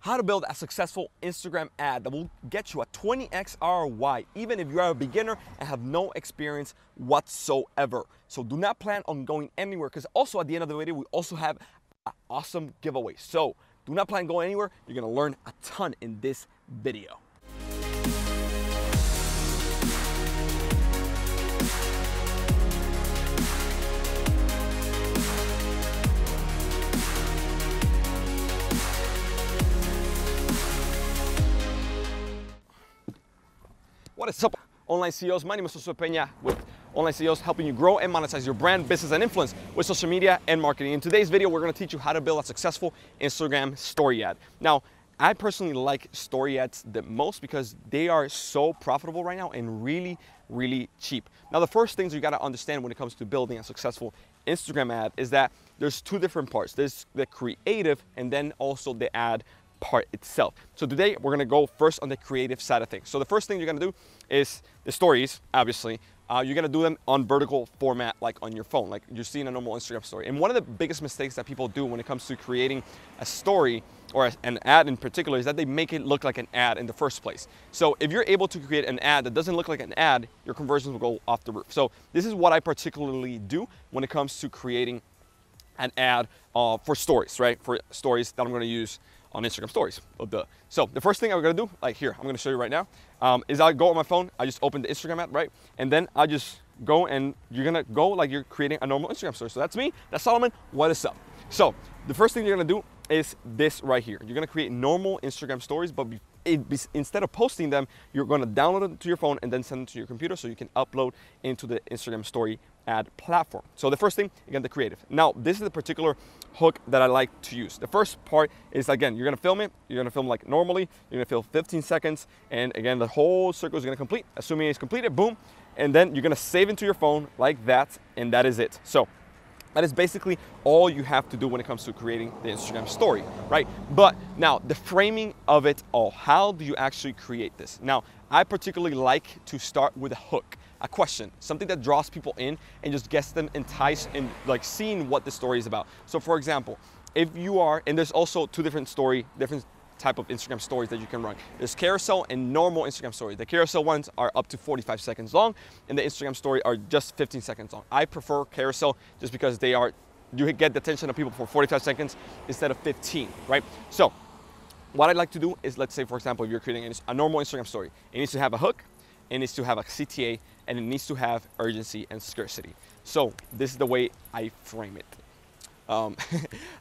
how to build a successful Instagram ad that will get you a 20x ROI, even if you are a beginner and have no experience whatsoever. So do not plan on going anywhere, because also at the end of the video, we also have an awesome giveaway. So do not plan on going anywhere. You're gonna learn a ton in this video. What is up, online CEOs? My name is Josue Pena with Online CEOs, helping you grow and monetize your brand, business, and influence with social media and marketing. In today's video, we're going to teach you how to build a successful Instagram story ad. Now, I personally like story ads the most because they are so profitable right now and really, really cheap. Now, the first things you got to understand when it comes to building a successful Instagram ad is that there's two different parts. There's the creative and then also the ad part itself. So today we're gonna go first on the creative side of things. So the first thing you're gonna do is the stories, obviously. You're gonna do them on vertical format, like on your phone, like you're seeing a normal Instagram story. And one of the biggest mistakes that people do when it comes to creating a story or an ad in particular is that they make it look like an ad in the first place. So if you're able to create an ad that doesn't look like an ad, your conversions will go off the roof. So this is what I particularly do when it comes to creating an ad for stories, right? For stories that I'm gonna use on Instagram stories. So the first thing I'm gonna do, like here, I'm gonna show you right now, is I go on my phone, I just open the Instagram app, right? And then I just go and you're gonna go like you're creating a normal Instagram story. So that's me, that's Solomon, what is up? So the first thing you're gonna do is this right here. You're gonna create normal Instagram stories, but instead of posting them, you're gonna download it to your phone and then send it to your computer so you can upload into the Instagram story ad platform. So the first thing, again, the creative. Now, this is the particular hook that I like to use. The first part is, again, you're gonna film it, you're gonna film like normally, you're gonna film 15 seconds, and again, the whole circle is gonna complete. Assuming it's completed, boom, and then you're gonna save into your phone like that, and that is it. So that is basically all you have to do when it comes to creating the Instagram story, right? But now, the framing of it all, how do you actually create this? Now, I particularly like to start with a hook, a question, something that draws people in and just gets them enticed and like seeing what the story is about. So for example, if you are, and there's also two different type of Instagram stories that you can run. There's carousel and normal Instagram stories. The carousel ones are up to 45 seconds long, and the Instagram story are just 15 seconds long. I prefer carousel just because you get the attention of people for 45 seconds instead of 15, right? So what I'd like to do is, let's say, for example, if you're creating a normal Instagram story, it needs to have a hook, it needs to have a CTA, and it needs to have urgency and scarcity. So this is the way I frame it.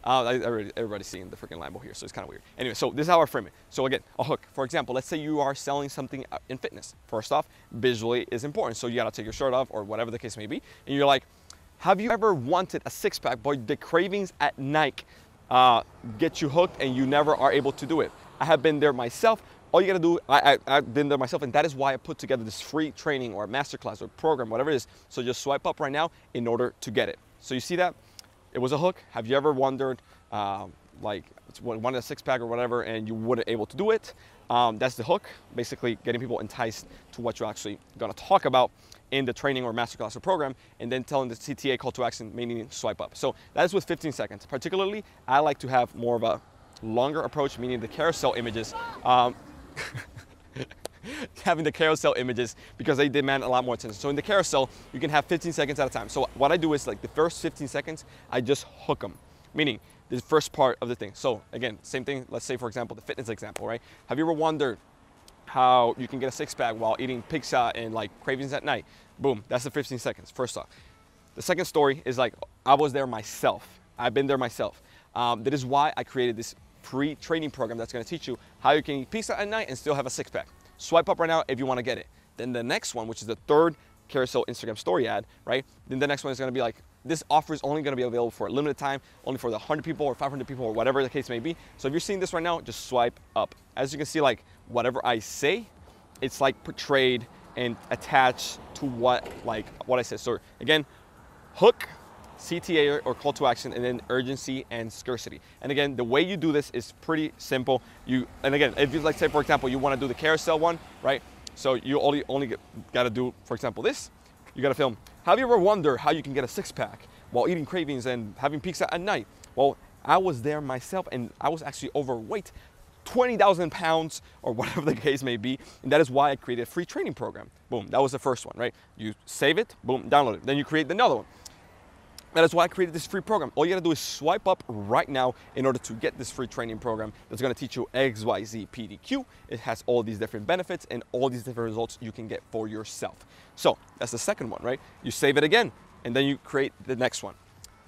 Everybody's seeing the freaking Lambo here, so it's kind of weird. Anyway, so this is how I frame it. So again, a hook. For example, let's say you are selling something in fitness. First off, visually is important. So you gotta take your shirt off or whatever the case may be. And you're like, have you ever wanted a six-pack, but the cravings at night get you hooked and you never are able to do it? I have been there myself. All you gotta do, I've been there myself, and that is why I put together this free training or masterclass or program, whatever it is. So just swipe up right now in order to get it. So you see that? It was a hook. Have you ever wondered, like, wanted a six-pack or whatever, and you weren't able to do it? That's the hook, basically getting people enticed to what you're actually gonna talk about in the training or masterclass or program, and then telling the CTA call to action, meaning swipe up. So that is with 15 seconds. Particularly, I like to have more of a longer approach, meaning the carousel images. Having the carousel images because they demand a lot more attention. So in the carousel, you can have 15 seconds at a time. So what I do is, like, the first 15 seconds, I just hook them, meaning the first part of the thing. So again, same thing. Let's say, for example, the fitness example, right? Have you ever wondered how you can get a six-pack while eating pizza and like cravings at night? Boom, that's the 15 seconds, first off. The second story is like, I was there myself. I've been there myself. That is why I created this free training program that's gonna teach you how you can eat pizza at night and still have a six-pack. Swipe up right now if you wanna get it. Then the next one, which is the third carousel Instagram story ad, right? Then the next one is gonna be like, this offer is only gonna be available for a limited time, only for the 100 people or 500 people or whatever the case may be. So if you're seeing this right now, just swipe up. As you can see, like, whatever I say, it's like portrayed and attached to what I said. So again, hook, CTA or call to action, and then urgency and scarcity. And again, the way you do this is pretty simple. And again, if you, like, say, for example, you want to do the carousel one, right? So you only got to do, for example, this. You got to film. Have you ever wondered how you can get a six-pack while eating cravings and having pizza at night? Well, I was there myself, and I was actually overweight 20,000 pounds or whatever the case may be. And that is why I created a free training program. Boom, that was the first one, right? You save it, boom, download it. Then you create another one. That is why I created this free program. All you gotta do is swipe up right now in order to get this free training program that's gonna teach you XYZ PDQ. It has all these different benefits and all these different results you can get for yourself. So that's the second one, right? You save it again, and then you create the next one.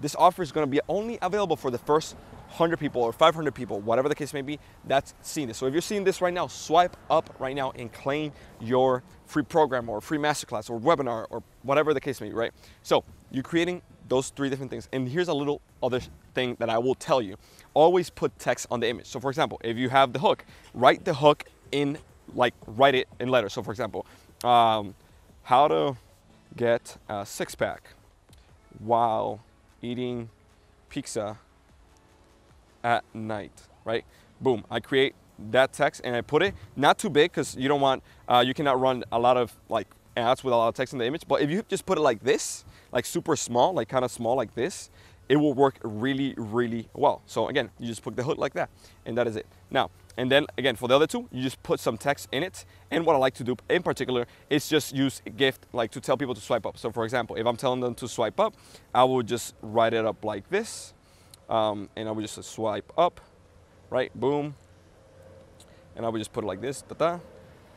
This offer is gonna be only available for the first 100 people or 500 people, whatever the case may be, that's seeing this. So if you're seeing this right now, swipe up right now and claim your free program or free masterclass or webinar or whatever the case may be, right? So you're creating those three different things. And here's a little other thing that I will tell you. Always put text on the image. So for example, if you have the hook, write the hook in, like write it in letters. So for example, how to get a six-pack while eating pizza at night, right? Boom, I create that text and I put it, not too big because you don't want, you cannot run a lot of like ads with a lot of text in the image, but if you just put it like this, like super small, like kind of small like this, it will work really, really well. So again, you just put the hook like that and that is it. Now, and then again, for the other two, you just put some text in it. And what I like to do in particular is just use a gift, like to tell people to swipe up. So for example, if I'm telling them to swipe up, I will just write it up like this. And I would just swipe up, right, boom. And I would just put it like this,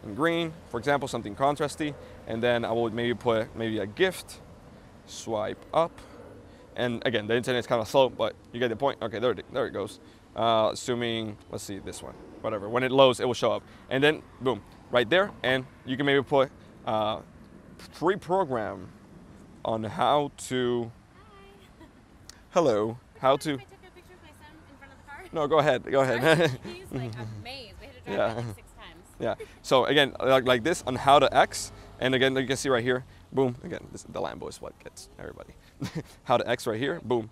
in green, for example, something contrasty. And then I would maybe put maybe a gift, swipe up. And again, the internet is kind of slow, but you get the point. Okay, there it goes. Assuming, let's see, this one, whatever. When it loads, it will show up. And then, boom, right there. And you can maybe put free program on how to, hello, how to. I took a picture of my son in front of the car. No, go ahead, go ahead. He's like amazed. We had to drive it like 6 times. Yeah, so again, like this on how to X. And again, you can see right here, boom, again, the Lambo is what gets everybody. How to X right here, boom.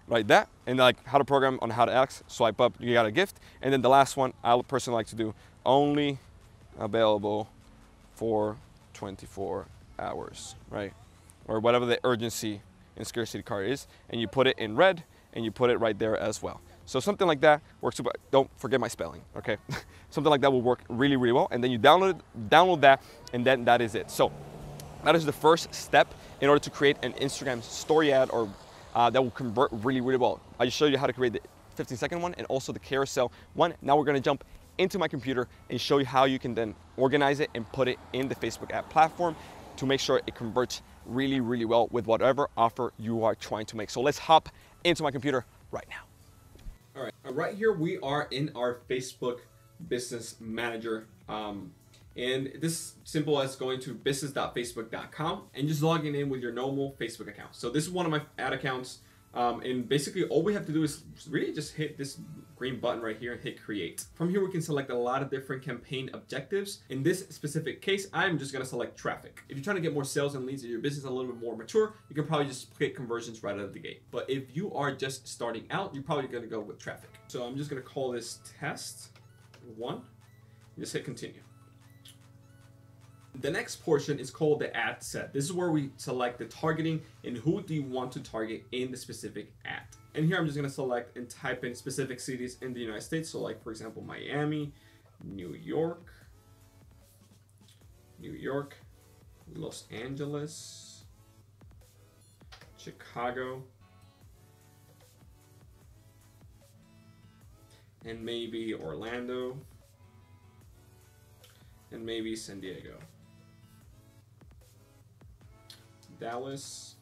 Right, that, and like how to program on how to X, swipe up, you got a gift. And then the last one, I personally like to do, only available for 24 hours, right? Or whatever the urgency and scarcity card is. And you put it in red, and you put it right there as well. So something like that works super, don't forget my spelling, okay? Something like that will work really, really well. And then you download that, and then that is it. So that is the first step in order to create an Instagram story ad or that will convert really, really well. I just showed you how to create the 15-second one and also the carousel one. Now we're gonna jump into my computer and show you how you can then organize it and put it in the Facebook ad platform to make sure it converts really, really well with whatever offer you are trying to make. So let's hop into my computer right now. All right, right here we are in our Facebook Business Manager. And this is simple as going to business.facebook.com and just logging in with your normal Facebook account. So this is one of my ad accounts. And basically all we have to do is really just hit this green button right here and hit create. From here, we can select a lot of different campaign objectives. In this specific case, I'm just gonna select traffic. If you're trying to get more sales and leads in your business a little bit more mature, you can probably just click conversions right out of the gate. But if you are just starting out, you're probably gonna go with traffic. So I'm just gonna call this test 1, just hit continue. The next portion is called the ad set. This is where we select the targeting and who do you want to target in the specific ad. And here I'm just gonna select and type in specific cities in the United States. So like for example, Miami, New York, Los Angeles, Chicago, and maybe Orlando, and maybe San Diego. Dallas,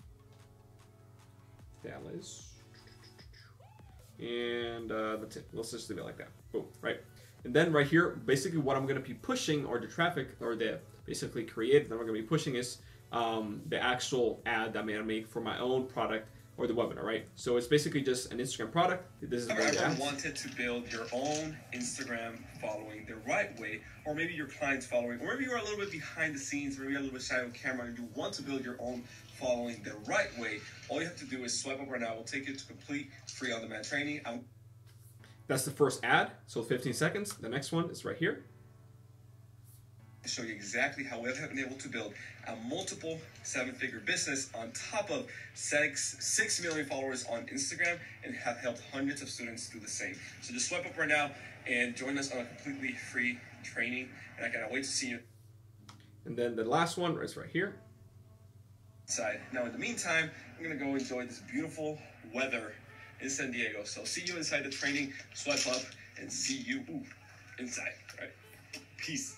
and that's it. Let's just leave it like that. Boom, right? And then right here, basically what I'm gonna be pushing, or the traffic, or the basically creative that I'm gonna be pushing is the actual ad that I'm gonna make for my own product or the webinar, right? So it's basically just an Instagram product. This is Everyone wanted to build your own Instagram following the right way, or maybe your clients following, or maybe you're a little bit behind the scenes, maybe you're a little bit shy on camera, and you want to build your own following the right way. All you have to do is swipe up right now. We'll take you to complete free on-demand training. That's the first ad, so 15 seconds. The next one is right here. To show you exactly how we have been able to build a multiple 7-figure business on top of 6 million followers on Instagram and have helped hundreds of students do the same. So just swipe up right now and join us on a completely free training. And I cannot wait to see you. And then the last one is right here. Inside. Now, in the meantime, I'm going to go enjoy this beautiful weather in San Diego. So see you inside the training, swipe up, and see you inside. All right. Peace.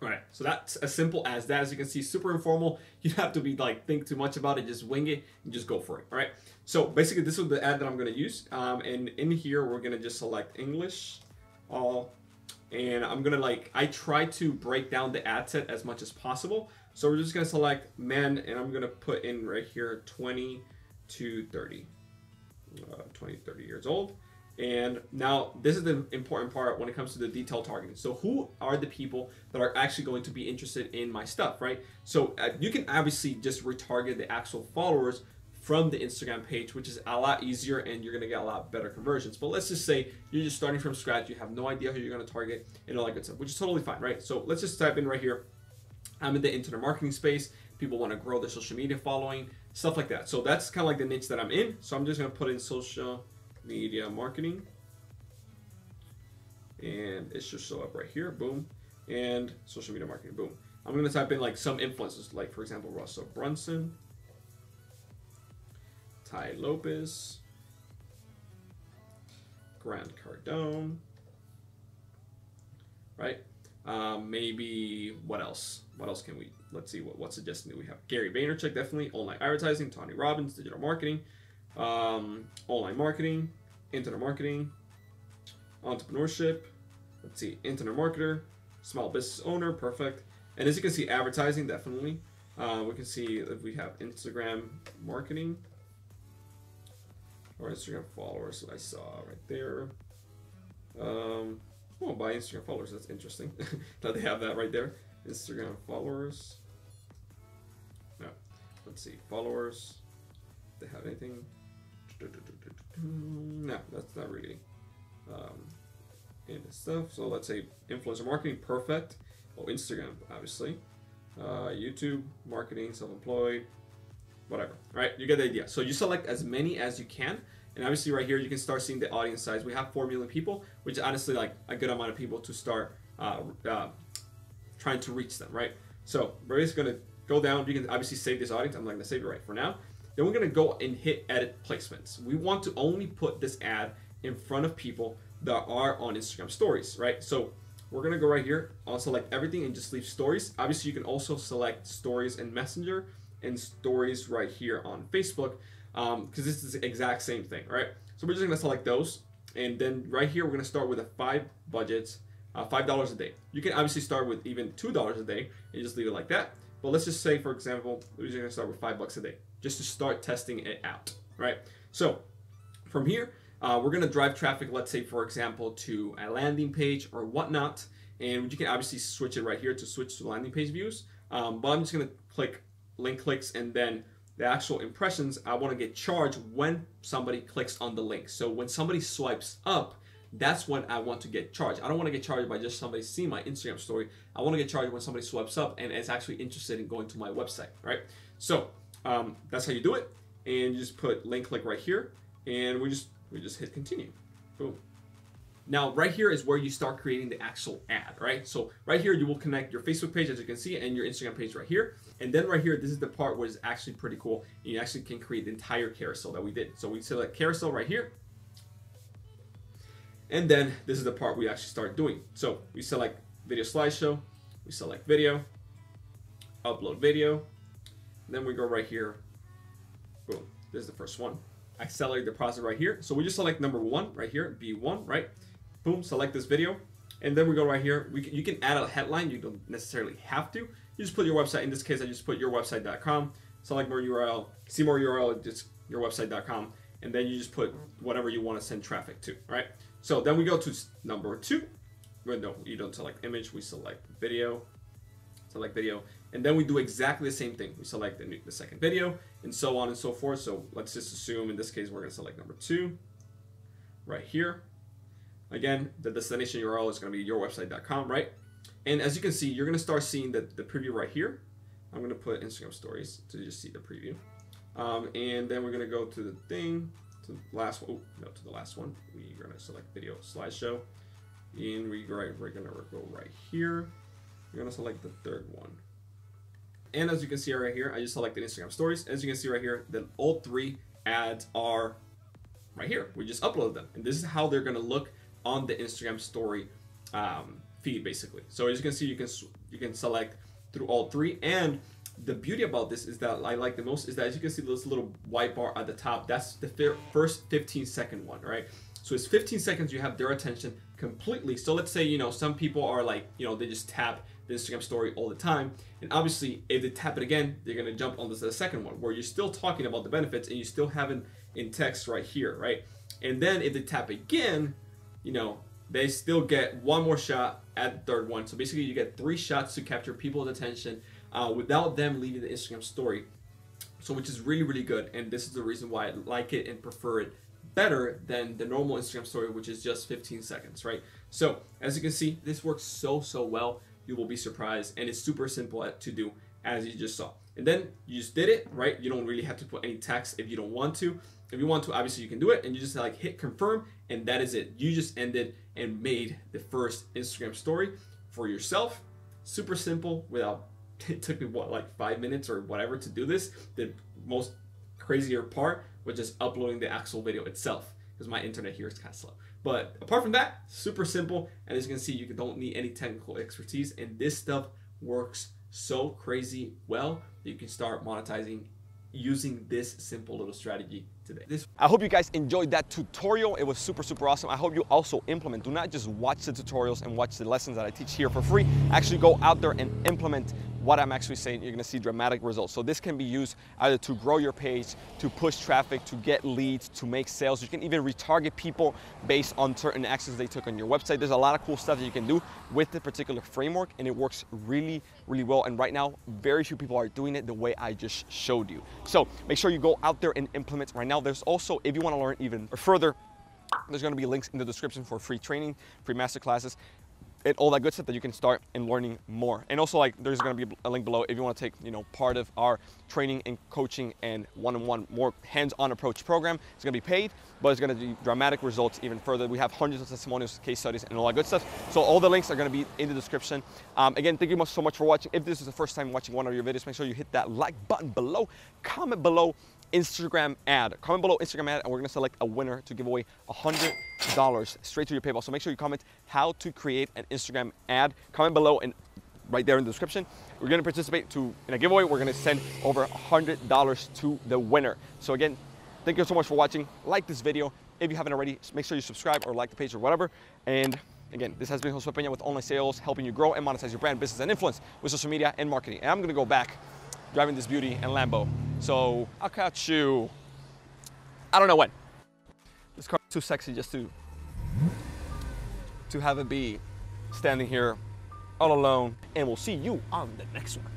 All right, so that's as simple as that. As you can see, super informal. You don't have to be like think too much about it. Just wing it and just go for it. All right. So basically, this is the ad that I'm going to use. And in here, we're going to just select English, all, and I'm going to I try to break down the ad set as much as possible. So we're just going to select men, and I'm going to put in right here 20 to 30, 20 to 30 years old. And now this is the important part when it comes to the detailed targeting. So who are the people that are actually going to be interested in my stuff, right? So you can obviously just retarget the actual followers from the Instagram page, which is a lot easier and you're gonna get a lot better conversions. But let's just say you're just starting from scratch, you have no idea who you're gonna target and all that good stuff, which is totally fine, right? So let's just type in right here, I'm in the internet marketing space. People wanna grow their social media following, stuff like that. So that's kind of like the niche that I'm in. So I'm just gonna put in social media marketing, and it should show up right here, boom, and social media marketing, boom. I'm gonna type in like some influencers, like for example, Russell Brunson, Ty Lopez, Grant Cardone, right? Maybe what else? What else can we? Let's see what suggestion do we have? Gary Vaynerchuk, definitely. Online advertising, Tony Robbins, digital marketing, online marketing, internet marketing, entrepreneurship. Let's see, internet marketer, small business owner, perfect. And as you can see, advertising, definitely. We can see if we have Instagram marketing or Instagram followers that I saw right there. Oh, by Instagram followers, that's interesting that they have that right there. Instagram followers. No, let's see, followers. If they have anything? No, that's not really in the stuff. So let's say influencer marketing, perfect. Oh, Instagram, obviously. YouTube marketing, self-employed, whatever. Right? You get the idea. So you select as many as you can. And obviously right here, you can start seeing the audience size. We have 4 million people, which is honestly like a good amount of people to start trying to reach them, right? So we're just gonna go down. You can obviously save this audience. I'm not gonna save it right for now. Then we're gonna go and hit edit placements. We want to only put this ad in front of people that are on Instagram stories, right? So we're gonna go right here, I'll select everything and just leave stories. Obviously you can also select stories in Messenger and stories right here on Facebook, because this is the exact same thing, right? So we're just gonna select those, and then right here we're gonna start with a $5 a day. You can obviously start with even $2 a day and just leave it like that. But let's just say, for example, we're just gonna start with $5 a day, just to start testing it out, right? So from here, we're gonna drive traffic, let's say for example, to a landing page or whatnot, and you can obviously switch it right here to switch to landing page views. But I'm just gonna click link clicks, and then the actual impressions, I wanna get charged when somebody clicks on the link. So when somebody swipes up, that's when I want to get charged. I don't want to get charged by just somebody seeing my Instagram story. I want to get charged when somebody swipes up and is actually interested in going to my website, right? So that's how you do it. And you just put link click right here, and we just hit continue. Boom. Now right here is where you start creating the actual ad, right? So right here you will connect your Facebook page, as you can see, and your Instagram page right here. And then right here, this is the part where it's actually pretty cool. And you actually can create the entire carousel that we did. So we select carousel right here. And then this is the part we actually start doing. So we select video slideshow, we select video, upload video, then we go right here, boom, this is the first one. Accelerate the process right here. So we just select number 1 right here, B1, right? Boom, select this video, and then we go right here. You can add a headline, you don't necessarily have to. You just put your website, in this case I just put yourswebsite.com, select more URL, see more URL, just yourswebsite.com, and then you just put whatever you want to send traffic to, right? So then we go to number 2. Well, no, you don't select image, we select video, and then we do exactly the same thing. We select the second video, and so on and so forth. So let's just assume in this case we're gonna select number 2, right here. Again, the destination URL is gonna be yourwebsite.com, right? And as you can see, you're gonna start seeing the preview right here. I'm gonna put Instagram stories to just see the preview. And then we're gonna go to the thing, to the last one. Oh, no, to the last one. We're gonna select video slideshow. And we're gonna go right here. We're gonna select the third one. And as you can see right here, I just selected Instagram stories. As you can see right here, that all 3 ads are right here. We just uploaded them. And this is how they're gonna look on the Instagram story feed, basically. So as you can see, you can select through all 3. And the beauty about this is that I like the most is that, as you can see, this little white bar at the top, that's the first 15-second one, right? So it's 15 seconds you have their attention completely. So let's say, you know, some people are like, you know, they just tap the Instagram story all the time. And obviously, if they tap it again, they're going to jump on the second one where you're still talking about the benefits and you still have it in text right here, right? And then if they tap again, you know, they still get one more shot at the third one. So basically, you get 3 shots to capture people's attention without them leaving the Instagram story. So which is really, really good. And this is the reason why I like it and prefer it better than the normal Instagram story, which is just 15 seconds, right? So as you can see, this works so well. You will be surprised, and it's super simple to do, as you just saw. And then you just did it, right? You don't really have to put any text if you don't want to. If you want to, obviously you can do it, and you just like hit confirm, and that is it. You just ended and made the first Instagram story for yourself. Super simple. It took me what, like 5 minutes or whatever to do this. The most crazier part was just uploading the actual video itself, because my internet here is kind of slow. But apart from that, super simple. And as you can see, you don't need any technical expertise, and this stuff works so crazy well that you can start monetizing using this simple little strategy today. I hope you guys enjoyed that tutorial. It was super awesome. I hope you also implement. Do not just watch the tutorials and watch the lessons that I teach here for free. Actually go out there and implement what I'm actually saying. You're gonna see dramatic results. So this can be used either to grow your page, to push traffic, to get leads, to make sales. You can even retarget people based on certain actions they took on your website. There's a lot of cool stuff that you can do with the particular framework, and it works really well. And right now, very few people are doing it the way I just showed you. So make sure you go out there and implement right now. There's also, if you wanna learn even further, there's gonna be links in the description for free training, free masterclasses, and all that good stuff that you can start in learning more. And also, like, there's gonna be a link below if you wanna take, you know, part of our training and coaching and one-on-one, more hands-on approach program. It's gonna be paid, but it's gonna do dramatic results even further. We have hundreds of testimonials, case studies, and all that good stuff. So all the links are gonna be in the description. Again, thank you so much for watching. If this is the first time watching one of your videos, make sure you hit that like button below, comment below Instagram ad. Comment below Instagram ad, and we're gonna select a winner to give away $100 straight to your PayPal. So make sure you comment how to create an Instagram ad. Comment below and right there in the description. We're gonna participate in a giveaway. We're gonna send over $100 to the winner. So again, thank you so much for watching. Like this video. If you haven't already, make sure you subscribe or like the page or whatever. And again, this has been Josue Pena with Online Sales, helping you grow and monetize your brand, business, and influence with social media and marketing. And I'm gonna go back driving this beauty and Lambo. So I'll catch you, I don't know when. This car is too sexy just to have it be standing here all alone. And we'll see you on the next one.